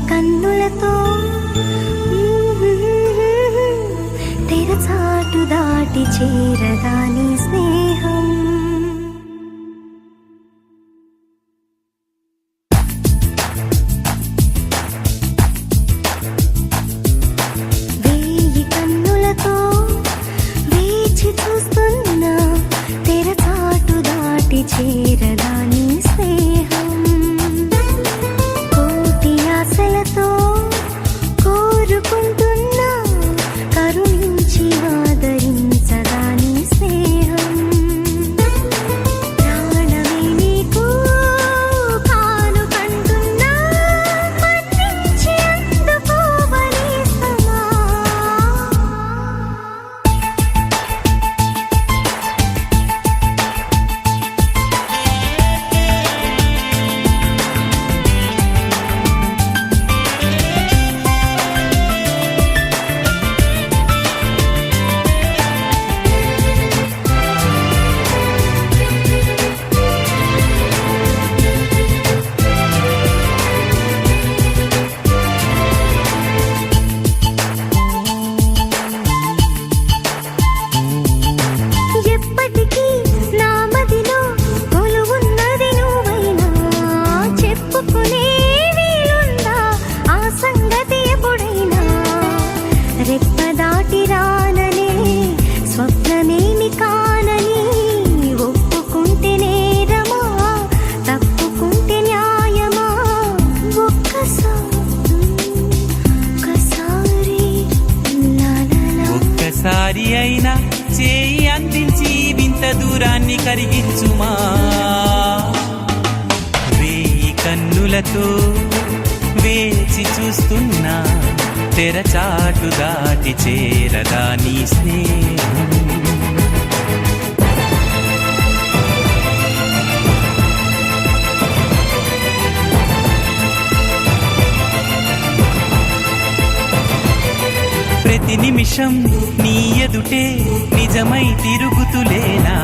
కన్నులతో తెరచాటు దాటి చేరదా నీ స్నేహం. వేయి కన్నులతో వేచి చూస్తున్నా తెరచాటు దాటి చేరదా నీ స్నేహం. కోటి ఆశలతో కోరుకుంటున్నా కరుణించి ఆదరించదా నీ స్నేహం. ప్రాణమే నీకు కానుకంటున్నా మన్నించి అందుకోవని సమా. ఎప్పటికీ నా మదిలో కొలువున్నది నువ్వైనా చెప్పుకునే వీలుందా ఆ సంగతి ఎప్పుడైనా. రెప్ప దాటి రాననే స్వప్నమేమి కానని ఒప్పుకుంటే నేరమా తప్పుకుంటే న్యాయమా. ఒక్కసారి అయినా చేయి అందించి వింత దూరాన్ని కరిగించుమా. వేయి కన్నులతో వేచి చూస్తున్నా తెరచాటు దాటి చేరదా నీ స్నేహం. ప్రతి నిమిషం నీ ఎదుటే నిజమై తిరుగుతులేనా.